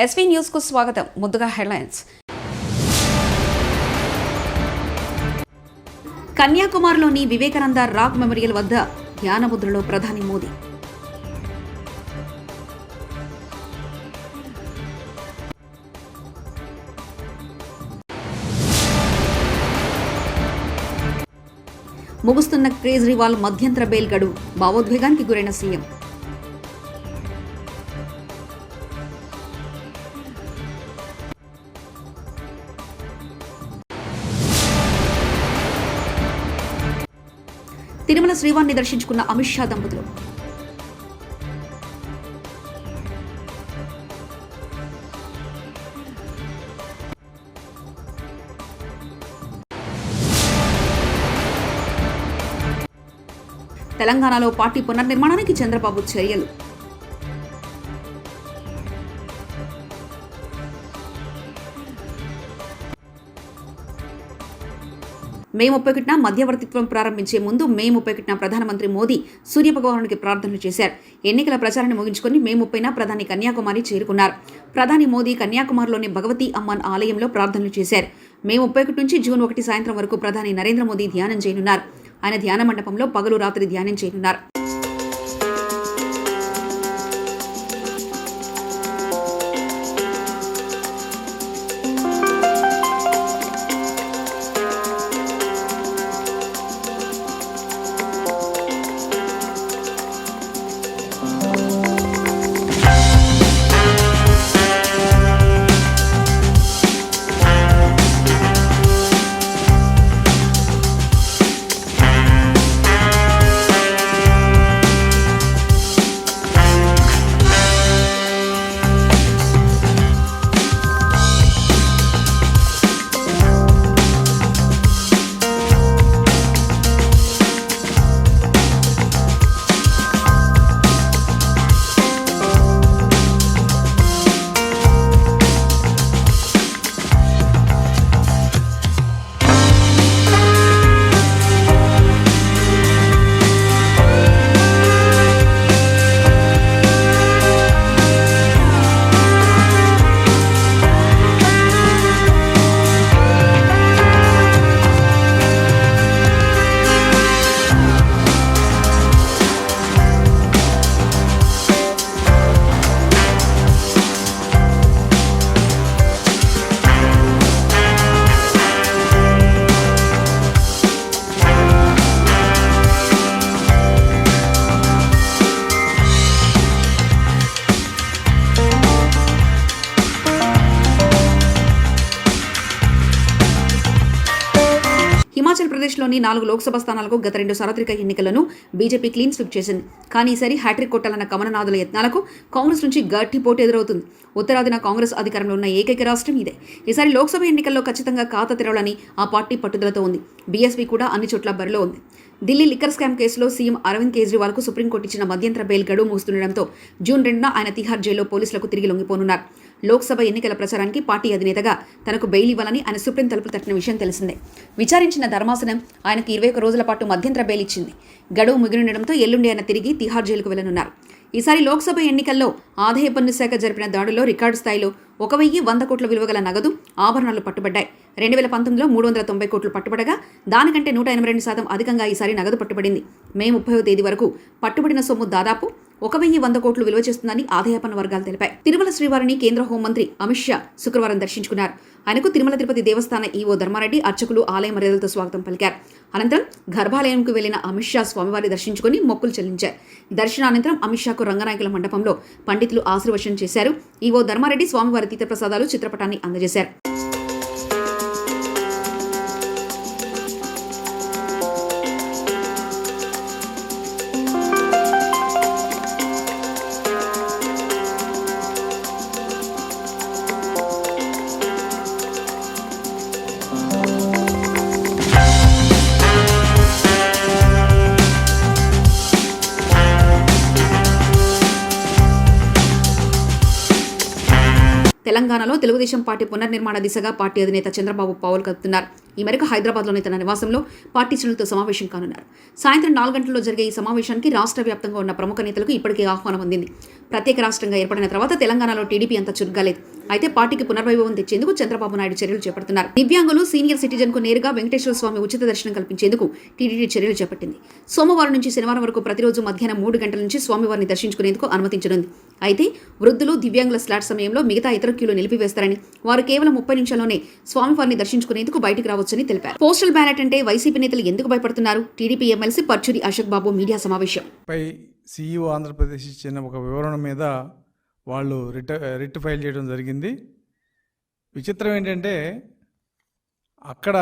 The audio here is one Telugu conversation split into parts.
ఎస్వీ న్యూస్ కు స్వాగతం. ముందుగా హెడ్లైన్స్. కన్యాకుమారిలోని వివేకానంద రాక్ మెమోరియల్ వద్ద ధ్యానముద్రలో ప్రధాని మోదీ. ముగుస్తున్న కేజ్రీవాల్ మధ్యంతర బెయిల్ గడువు, భావోద్వేగానికి గురైన సీఎం. తిరుమల శ్రీవారిని దర్శించుకున్న అమిత్ షా దంపతులు. తెలంగాణలో పార్టీ పునర్నిర్మాణానికి చంద్రబాబు చర్యలు. మే 31న మధ్యవర్తిత్వం ప్రారంభించే ముందు మే 31న ప్రధానమంత్రి మోదీ సూర్యభగవానుడికి ప్రార్థనలు చేశారు. ఎన్నికల ప్రచారాన్ని ముగించుకుని మే 30న ప్రధాని కన్యాకుమారి చేరుకున్నారు. ప్రధాని మోదీ కన్యాకుమారిలోని భగవతి అమ్మన్ ఆలయంలో ప్రార్థనలు చేశారు. మే 31 నుంచి జూన్ 1 సాయంత్రం వరకు ప్రధాని నరేంద్ర మోదీ ధ్యానం చేయనున్నారు. ఆయన ధ్యాన మండపంలో పగలు రాత్రి ధ్యానం చేయనున్నారు. హిమాచల్ ప్రదేశ్లోని 4 లోక్సభ స్థానాలకు గత 2 సార్వత్రిక ఎన్నికలను బీజేపీ క్లీన్ స్వీప్ చేసింది. కానీ ఈసారి హ్యాట్రిక్ కొట్టాలన్న కమలనాథుల యత్నాలకు కాంగ్రెస్ నుంచి గట్టి పోటీ ఎదురవుతుంది. ఉత్తరాదిన కాంగ్రెస్ అధికారంలో ఉన్న ఏకైక రాష్ట్రం ఇదే. ఈసారి లోక్సభ ఎన్నికల్లో ఖచ్చితంగా ఖాతా తెరవాలని ఆ పార్టీ పట్టుదలతో ఉంది. బీఎస్పీ కూడా అన్ని చోట్ల బరిలో ఉంది. ఢిల్లీ లిక్కర్ స్కామ్ కేసులో సీఎం అరవింద్ కేజ్రీవాల్కు సుప్రీంకోర్టు ఇచ్చిన మధ్యంతర బెయిల్ గడువు ముగుస్తుండటంతో జూన్ 2న ఆయన తిహార్ జైల్లో పోలీసులకు తిరిగి లొంగిపోనున్నారు. లోక్సభ ఎన్నికల ప్రచారానికి పార్టీ అధినేతగా తనకు బెయిల్ ఇవ్వాలని ఆయన సుప్రీం తలుపులు తట్టిన విషయం తెలిసిందే. విచారించిన ధర్మాసనం ఆయనకు 21 రోజుల పాటు మధ్యంతర బెయిల్ ఇచ్చింది. గడువు ముగినుండడంతో ఎల్లుండి ఆయన తిరిగి తిహార్ జైలుకు వెళ్లనున్నారు. ఈసారి లోక్సభ ఎన్నికల్లో ఆదాయ పన్ను శాఖ జరిపిన దాడుల్లో రికార్డు స్థాయిలో 1,100 కోట్ల విలువ గల నగదు, ఆభరణాలు పట్టుబడ్డాయి. 2019లో 390 కోట్లు పట్టుబడగా దానికంటే 182% అధికంగా ఈసారి నగదు పట్టుబడింది. మే 30వ తేదీ వరకు పట్టుబడిన సొమ్ము దాదాపు 1,100 కోట్లు విలువ చేస్తుందని ఆదాయ పన్ను వర్గాలు తెలిపాయి. తిరుమల శ్రీవారిని కేంద్ర హోంమంత్రి అమిత్ షా శుక్రవారం దర్శించుకున్నారు. ఆయనకు తిరుమల తిరుపతి దేవస్థాన ఈవో ధర్మారెడ్డి, అర్చకులు ఆలయ మర్యాదలతో స్వాగతం పలికారు. అనంతరం గర్భాలయంకు వెళ్లిన అమిత్ షా స్వామివారి దర్శించుకుని మొక్కులు చెల్లించారు. దర్శనానంతరం అమిత్ షాకు రంగనాయకుల మండపంలో పండితులు ఆశీర్వచనం చేశారు. ఈవో ధర్మారెడ్డి స్వామివారి తీర్థప్రసాదాలు చిత్రపటాన్ని అందజేశారు. తెలంగాణలో తెలుగుదేశం పార్టీ పునర్నిర్మాణ దిశగా పార్టీ అధినేత చంద్రబాబు పావులు కదుపుతున్నారు. ఈ మేరకు హైదరాబాద్లోని తన నివాసంలో పార్టీ శ్రేణులతో సమావేశం కానున్నారు. సాయంత్రం 4 గంటల్లో జరిగే ఈ సమావేశానికి రాష్ట్ర వ్యాప్తంగా ఉన్న ప్రముఖ నేతలకు ఇప్పటికే ఆహ్వానం అందింది. ప్రత్యేక రాష్ట్రంగా ఏర్పడిన తర్వాత తెలంగాణలో టీడీపీ అంత చురుగ్గాలేదు. అయితే పార్టీకి పునర్వైభవం తెచ్చేందుకు చంద్రబాబు నాయుడు చర్యలు చేపడుతున్నారు. దివ్యాంగులు, సీనియర్ సిటిజన్ కు నేరుగా వెంకటేశ్వర స్వామి ఉచిత దర్శనం కల్పించేందుకు టీడీపీ చర్యలు చేపట్టింది. సోమవారం నుంచి శనివారం వరకు ప్రతిరోజు మధ్యాహ్నం 3 గంటల నుంచి స్వామివారిని దర్శించుకునేందుకు అనుమతించనుంది. అయితే వృద్ధులు, దివ్యాంగుల స్లాట్ సమయంలో మిగతా ఇతర క్యూలు నిలిపివేస్తారని, వారు కేవలం 30 నిమిషాల్లోనే స్వామివారిని దర్శించుకునేందుకు బయటికి రావచ్చని తెలిపారు. పోస్టల్ బ్యాలెట్ అంటే వైసీపీ నేతలు ఎందుకు భయపడుతున్నారు? టీడీపీ ఎమ్మెల్సీ పర్చూరి అశోక్ బాబు మీడియా సమావేశం పై సీఈఓ ఆంధ్రప్రదేశ్ ఇచ్చిన ఒక వివరణ మీద వాళ్ళు రిట్ ఫైల్ చేయడం జరిగింది. విచిత్రం ఏంటంటే అక్కడ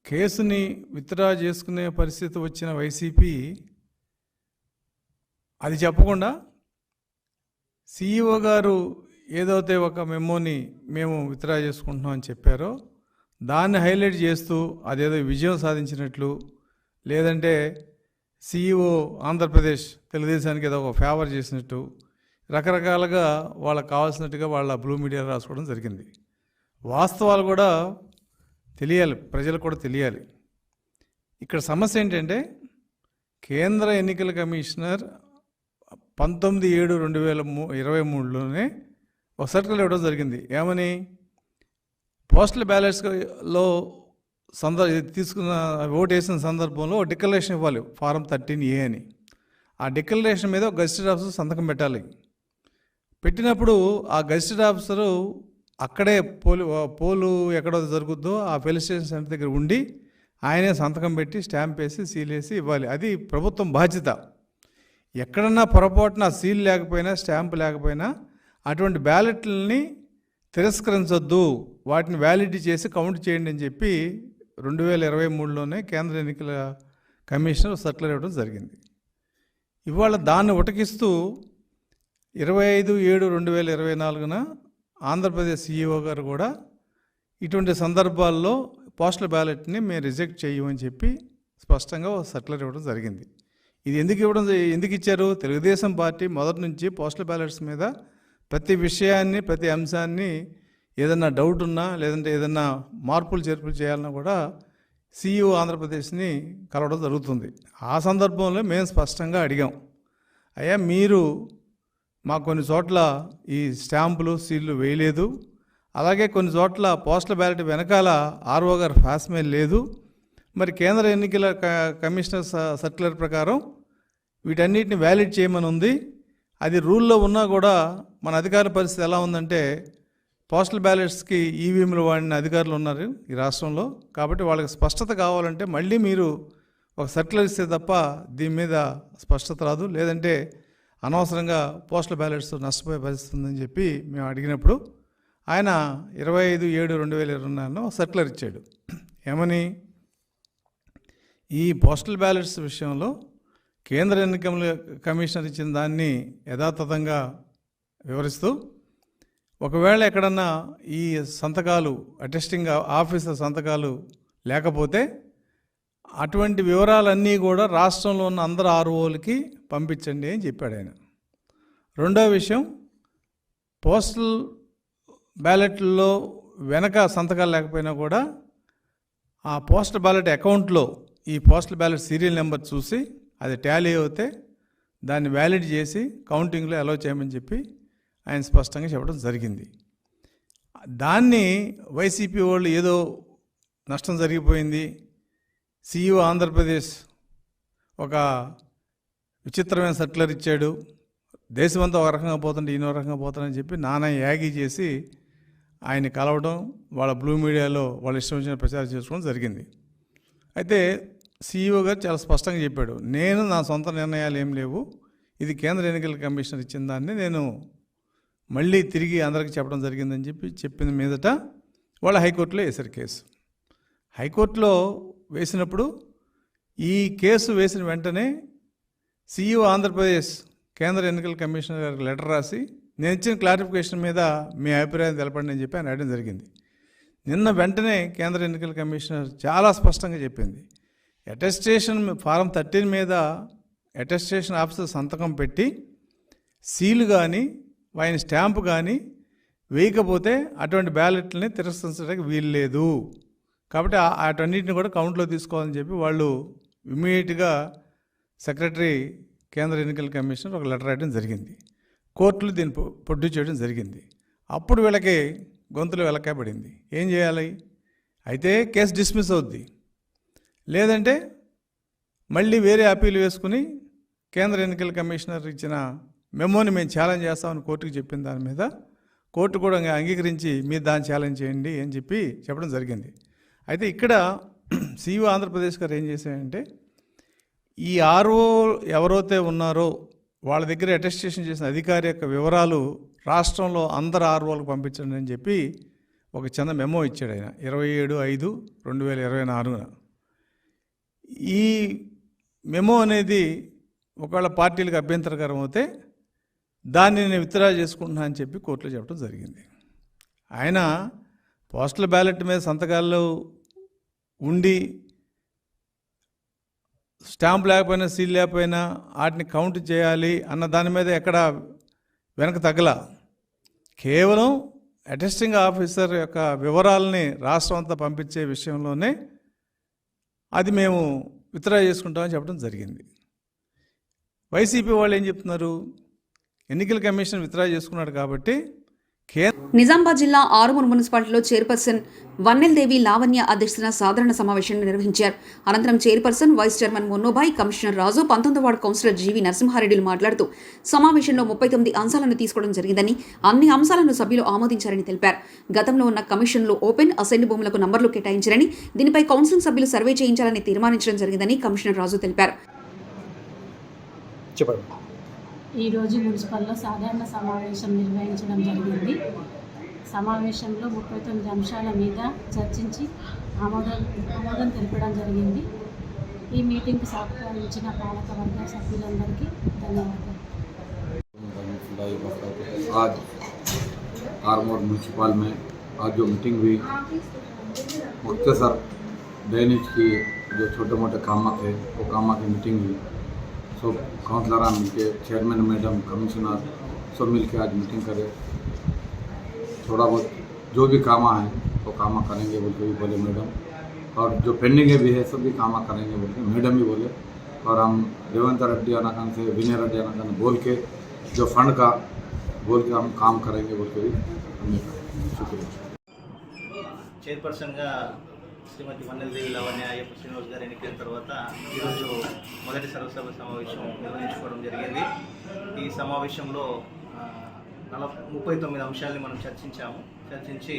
కేసుని విత్డ్రా చేసుకునే పరిస్థితి వచ్చిన వైసీపీ అది చెప్పకుండా సీఈఓ గారు ఏదైతే ఒక మెమోని మేము విత్డ్రా చేసుకుంటున్నాం అని చెప్పారో దాన్ని హైలైట్ చేస్తూ అదేదో విజయం సాధించినట్లు, లేదంటే సీఈఓ ఆంధ్రప్రదేశ్ తెలుగుదేశానికి ఏదో ఒక ఫేవర్ చేసినట్టు రకరకాలుగా వాళ్ళకు కావాల్సినట్టుగా వాళ్ళ బ్లూ మీడియా రాసుకోవడం జరిగింది. వాస్తవాలు కూడా తెలియాలి, ప్రజలకు కూడా తెలియాలి. ఇక్కడ సమస్య ఏంటంటే కేంద్ర ఎన్నికల కమిషనర్ 19/7/2023లోనే ఒక సర్కిల్ ఇవ్వడం జరిగింది. ఏమని? పోస్టల్ బ్యాలెట్స్లో తీసుకున్న ఓటు వేసిన సందర్భంలో డిక్లరేషన్ ఇవ్వాలి, ఫారం 13A అని. ఆ డిక్లరేషన్ మీద గెజిటెడ్ ఆఫీసర్ సంతకం పెట్టాలి. పెట్టినప్పుడు ఆ గెజిటెడ్ ఆఫీసరు అక్కడే పోలు ఎక్కడో జరుగుద్దో ఆ పోలీస్ స్టేషన్ సెంటర్ దగ్గర ఉండి ఆయనే సంతకం పెట్టి స్టాంప్ వేసి సీల్ వేసి ఇవ్వాలి. అది ప్రభుత్వం బాధ్యత. ఎక్కడన్నా పొరపాటున సీల్ లేకపోయినా స్టాంప్ లేకపోయినా అటువంటి బ్యాలెట్లని తిరస్కరించొద్దు, వాటిని వ్యాలిడిటీ చేసి కౌంట్ చేయండి అని చెప్పి 2023లోనే కేంద్ర ఎన్నికల కమిషనర్ సర్కులర్ ఇవ్వడం జరిగింది. ఇవాళ దాన్ని ఉటకిస్తూ 25/7/2024 ఆంధ్రప్రదేశ్ సీఈఓ గారు కూడా ఇటువంటి సందర్భాల్లో పోస్టల్ బ్యాలెట్ని మేము రిజెక్ట్ చేయమని చెప్పి స్పష్టంగా సర్కులర్ ఇవ్వడం జరిగింది. ఇది ఎందుకు ఇచ్చారు? తెలుగుదేశం పార్టీ మొదటి నుంచి పోస్టల్ బ్యాలెట్స్ మీద ప్రతి విషయాన్ని, ప్రతి అంశాన్ని ఏదన్నా డౌట్ ఉన్నా లేదంటే ఏదన్నా మార్పులు చేర్పులు చేయాలన్నా కూడా సీఈఓ ఆంధ్రప్రదేశ్ని కలవడం జరుగుతుంది. ఆ సందర్భంలో మేము స్పష్టంగా అడిగాం, అయ్యా మీరు మాకు కొన్ని చోట్ల ఈ స్టాంపులు సీళ్లు వేయలేదు, అలాగే కొన్ని చోట్ల పోస్టల్ బ్యాలెట్ వెనకాల ఆర్ఓ గారు ఫాస్మెయిల్ లేదు, మరి కేంద్ర ఎన్నికల కమిషనర్ సర్క్యులర్ ప్రకారం వీటన్నిటిని వ్యాలిడ్ చేయమని ఉంది. అది రూల్లో ఉన్నా కూడా మన అధికారుల పరిస్థితి ఎలా ఉందంటే పోస్టల్ బ్యాలెట్స్కి ఈవీఎంలు వాడిన అధికారులు ఉన్నారు ఈ రాష్ట్రంలో. కాబట్టి వాళ్ళకి స్పష్టత కావాలంటే మళ్ళీ మీరు ఒక సర్క్యులర్ ఇస్తే తప్ప దీని మీద స్పష్టత రాదు, లేదంటే అనవసరంగా పోస్టల్ బ్యాలెట్స్ నష్టపోయే పరిస్థితి ఉందని చెప్పి మేము అడిగినప్పుడు ఆయన 25/7/2024 సర్క్యులర్ ఇచ్చాడు. ఏమని? ఈ పోస్టల్ బ్యాలెట్స్ విషయంలో కేంద్ర ఎన్నికల కమిషనర్ ఇచ్చిన దాన్ని యథాతథంగా వివరిస్తూ, ఒకవేళ ఎక్కడన్నా ఈ సంతకాలు అటెస్టింగ్ ఆఫీసర్ సంతకాలు లేకపోతే అటువంటి వివరాలన్నీ కూడా రాష్ట్రంలో ఉన్న అందరు ఆర్ఓలకి పంపించండి అని చెప్పాడు ఆయన. రెండో విషయం, పోస్టల్ బ్యాలెట్లో వెనక సంతకాలు లేకపోయినా కూడా ఆ పోస్టల్ బ్యాలెట్ అకౌంట్లో ఈ పోస్టల్ బ్యాలెట్ సీరియల్ నెంబర్ చూసి అది టాలీ అవుతే దాన్ని వ్యాలిడ్ చేసి కౌంటింగ్లో అలౌ చేయమని చెప్పి ఆయన స్పష్టంగా చెప్పడం జరిగింది. దాన్ని వైసీపీ వాళ్ళు ఏదో నష్టం జరిగిపోయింది, సీఈఓ ఆంధ్రప్రదేశ్ ఒక విచిత్రమైన సర్క్యులర్ ఇచ్చాడు, దేశమంతా ఒక రకంగా పోతుంటే ఈయన ఒక రకంగా పోతానని చెప్పి నానా యాగి చేసి ఆయన కలవడం, వాళ్ళ బ్లూ మీడియాలో వాళ్ళ ఇష్టం వచ్చిన ప్రచారం చేసుకోవడం జరిగింది. అయితే సీఈఓ గారు చాలా స్పష్టంగా చెప్పాడు, నేను నా సొంత నిర్ణయాలు ఏం లేవు, ఇది కేంద్ర ఎన్నికల కమిషనర్ ఇచ్చిన దాన్ని నేను మళ్ళీ తిరిగి అందరికీ చెప్పడం జరిగిందని చెప్పిన మీదట వాళ్ళు హైకోర్టులో వేశారు కేసు. హైకోర్టులో వేసినప్పుడు ఈ కేసు వేసిన వెంటనే సీఈఓ ఆంధ్రప్రదేశ్ కేంద్ర ఎన్నికల కమిషనర్ గారికి లెటర్ రాసి నేను ఇచ్చిన క్లారిఫికేషన్ మీద మీ అభిప్రాయం తెలపండి అని చెప్పి ఆయన అడగడం జరిగింది. నిన్న వెంటనే కేంద్ర ఎన్నికల కమిషనర్ చాలా స్పష్టంగా చెప్పింది, అటెస్టేషన్ ఫారం 13 మీద అటెస్టేషన్ ఆఫీసర్ సంతకం పెట్టి సీలు కానీ ఆయన స్టాంపు కానీ వేయకపోతే అటువంటి బ్యాలెట్లని తిరస్కరించడానికి వీలు లేదు, కాబట్టి అటన్నిటిని కూడా కౌంట్లో తీసుకోవాలని చెప్పి వాళ్ళు ఇమ్మీడియట్గా సెక్రటరీ కేంద్ర ఎన్నికల కమిషనర్ ఒక లెటర్ రాయడం జరిగింది. కోర్టులు దీన్ని ప్రొడ్యూస్ చేయడం జరిగింది. అప్పుడు వీళ్ళకి గొంతులు వెలకబడింది. ఏం చేయాలి? అయితే కేసు డిస్మిస్ అవుద్ది, లేదంటే మళ్ళీ వేరే అప్పీల్ వేసుకుని కేంద్ర ఎన్నికల కమిషనర్ ఇచ్చిన మెమోని మేము ఛాలెంజ్ చేస్తామని కోర్టుకు చెప్పిన దాని మీద కోర్టు కూడా అంగీకరించి మీరు దాన్ని ఛాలెంజ్ చేయండి అని చెప్పడం జరిగింది. అయితే ఇక్కడ సిఇఓ ఆంధ్రప్రదేశ్ గారు ఏం చేశారంటే, ఈ ఆర్ఓ ఎవరైతే ఉన్నారో వాళ్ళ దగ్గర అటెస్టేషన్ చేసిన అధికారి యొక్క వివరాలు రాష్ట్రంలో అందరు ఆర్ఓలకు పంపించండి అని చెప్పి ఒక చిన్న మెమో ఇచ్చాడు ఆయన 27/5/2024. ఈ మెమో అనేది ఒకవేళ పార్టీలకు అభ్యంతరకరం అయితే దాన్ని నేను విత్డ్రా చేసుకుంటున్నా అని చెప్పి కోర్టులో చెప్పడం జరిగింది. ఆయన పోస్టల్ బ్యాలెట్ మీద సంతకాలు ఉండి స్టాంప్ లేకపోయినా సీల్ లేకపోయినా వాటిని కౌంట్ చేయాలి అన్న దాని మీద ఎక్కడ వెనక తగ్గల. కేవలం అటెస్టింగ్ ఆఫీసర్ యొక్క వివరాలని రాష్ట్రం అంతా పంపించే విషయంలోనే అది మేము విత్డ్రా చేసుకుంటామని చెప్పడం జరిగింది. వైసీపీ వాళ్ళు ఏం చెప్తున్నారు? ఎన్నికల కమిషన్ విత్డ్రా చేసుకున్నాడు కాబట్టి నిజామాబాద్ జిల్లా ఆరుమూరు మున్సిపాలిటీలో చైర్పర్సన్ వన్నెల్ దేవి లావణ్య అధ్యక్షతన సాధారణ సమావేశాన్ని నిర్వహించారు. అనంతరం చైర్పర్సన్, వైస్ చైర్మన్ మున్నోబాయ్, కమిషనర్ రాజు, 19వ వార్డు కౌన్సిలర్ జీవి నరసింహారెడ్డిలు మాట్లాడుతూ సమావేశంలో 39 అంశాలను తీసుకోవడం జరిగిందని, అన్ని అంశాలను సభ్యులు ఆమోదించారని తెలిపారు. గతంలో ఉన్న కమిషన్లు ఓపెన్ అసైన్డ్ భూములకు నంబర్లు కేటాయించారని, దీనిపై కౌన్సిల్ సభ్యులు సర్వే చేయించాలని తీర్మానించడం జరిగిందని కమిషనర్ రాజు తెలిపారు. ఈరోజు మున్సిపల్లో సాధారణ సమావేశం నిర్వహించడం జరిగింది. సమావేశంలో 39 అంశాల మీద చర్చించి ఆమోదం తెలపడం జరిగింది. ఈ మీటింగ్కి సహకరించిన పాలకవర్గ సభ్యులందరికీ ధన్యవాదాలు. आज आरमोर म्यूनसिपल में आज जो मीटिंग हुई, मुख्तसर दैनिक की जो छोटे मोटे काम थे वो काम की मीटिंग हुई. सब काउंसलर मिलके, चेयरमैन मैडम, कमिश्नर सब मिलके आज मीटिंग करे. थोड़ा बहुत जो भी काम है वो काम करेंगे बोल के भी बोले मैडम, और जो पेंडिंग भी है सब भी काम करेंगे बोल के मैडम भी बोले. और हम रेवंत रेड्डी अनाकान से विनय रेड्डी अनाकान बोल के जो फंड का बोल के हम काम करेंगे बोल के भी हमें शुक्रिया. చైర్పర్సన్గా శ్రీమతి వన్నెల్ దేవి లావణ్య అయ్యప్ప శ్రీనివాస్ గారు ఎన్నికైన తర్వాత ఈరోజు మొదటి సర్వసభ సమావేశం నిర్వహించుకోవడం జరిగింది. ఈ సమావేశంలో 39 అంశాలని మనం చర్చించి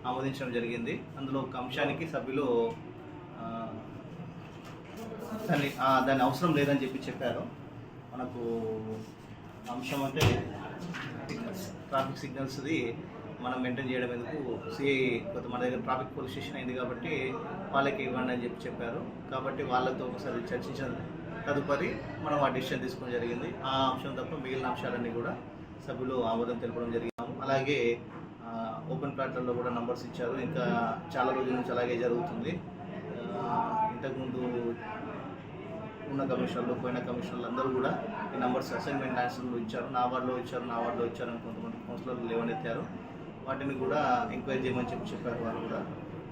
ఆమోదించడం జరిగింది. అందులో ఒక అంశానికి సభ్యులు దాని అవసరం లేదని చెప్పారు. మనకు అంశం అంటే ట్రాఫిక్ సిగ్నల్స్ది మనం మెయింటైన్ చేయడం ఎందుకు, సిఐ కొంత మన దగ్గర ట్రాఫిక్ పోలీస్ స్టేషన్ అయింది కాబట్టి వాళ్ళకి ఇవ్వండి అని చెప్పారు. కాబట్టి వాళ్ళతో ఒకసారి చర్చించిన తదుపరి మనం ఆ డిసిషన్ తీసుకోవడం జరిగింది. ఆ అంశం తప్ప మిగిలిన అంశాలన్నీ కూడా సభ్యులు ఆమోదం తెలపడం జరిగింది. అలాగే ఓపెన్ ప్లాట్లలో కూడా నంబర్స్ ఇచ్చారు. ఇంకా చాలా రోజుల నుంచి అలాగే జరుగుతుంది. ఇంతకుముందు ఉన్న కమిషనర్లు, పోయిన కమిషనర్లు అందరూ కూడా ఈ నంబర్స్ అసైన్మెంట్ ఆన్సర్లు ఇచ్చారు. నా వార్డులో ఇచ్చారు అని కొంతమంది కౌన్సిలర్లు లేవనెత్తారు. వాటిని కూడా ఎంక్వైరీ చేయమని చెప్పారు వాళ్ళు కూడా.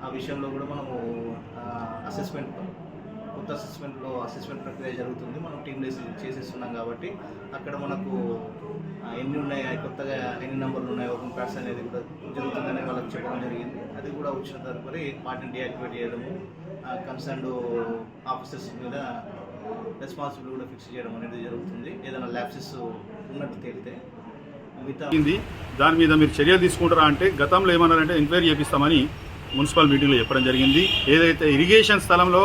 ఆ విషయంలో కూడా మనము కొత్త అసెస్మెంట్ ప్రక్రియ జరుగుతుంది. మనం టీమ్ డేస్ చేసేస్తున్నాం కాబట్టి అక్కడ మనకు ఎన్ని ఉన్నాయి, కొత్తగా ఎన్ని నెంబర్లు ఉన్నాయి, ఓపెన్ ప్లాట్స్ అనేది కూడా జరుగుతుందని వాళ్ళకి చెప్పడం జరిగింది. అది కూడా వచ్చిన తదుపరి వాటిని డియాక్టివేట్ చేయడము, కన్సర్న్డ్ ఆఫీసర్స్ మీద రెస్పాన్సిబిలిటీ కూడా ఫిక్స్ చేయడం అనేది జరుగుతుంది. ఏదైనా ల్యాప్సెస్ ఉన్నట్టు తేలితే దాని మీద మీరు చర్యలు తీసుకుంటారా అంటే, గతంలో ఏమన్నారంటే ఎంక్వైరీ చేపిస్తామని మున్సిపల్ మీటింగ్లో చెప్పడం జరిగింది. ఏదైతే ఇరిగేషన్ స్థలంలో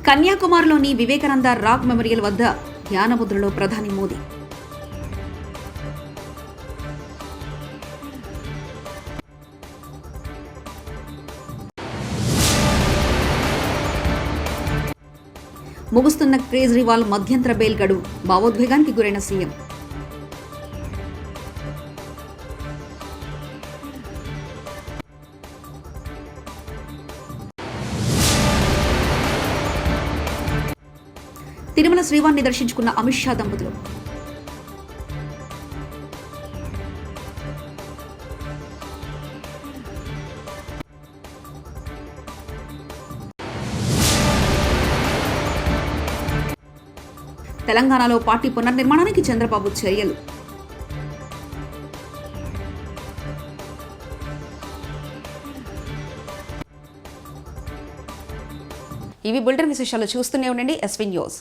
కన్యాకుమారిలోని వివేకానంద రాక్ మెమోరియల్ వద్ద ధ్యానముద్రలో ప్రధాని మోదీ. ముగుస్తున్న కేజ్రీవాల్ మధ్యంతర బెయిల్ గడువు, భావోద్వేగానికి గురైన సీఎం. తిరుమల శ్రీవారిని దర్శించుకున్న అమిత్ షా దంపతులు. తెలంగాణలో పార్టీ పునర్నిర్మాణానికి చంద్రబాబు చర్యలు. ఇవి బులెటిన్ విశేషాలు. చూస్తూనే ఉండండి ఎస్వీ న్యూస్.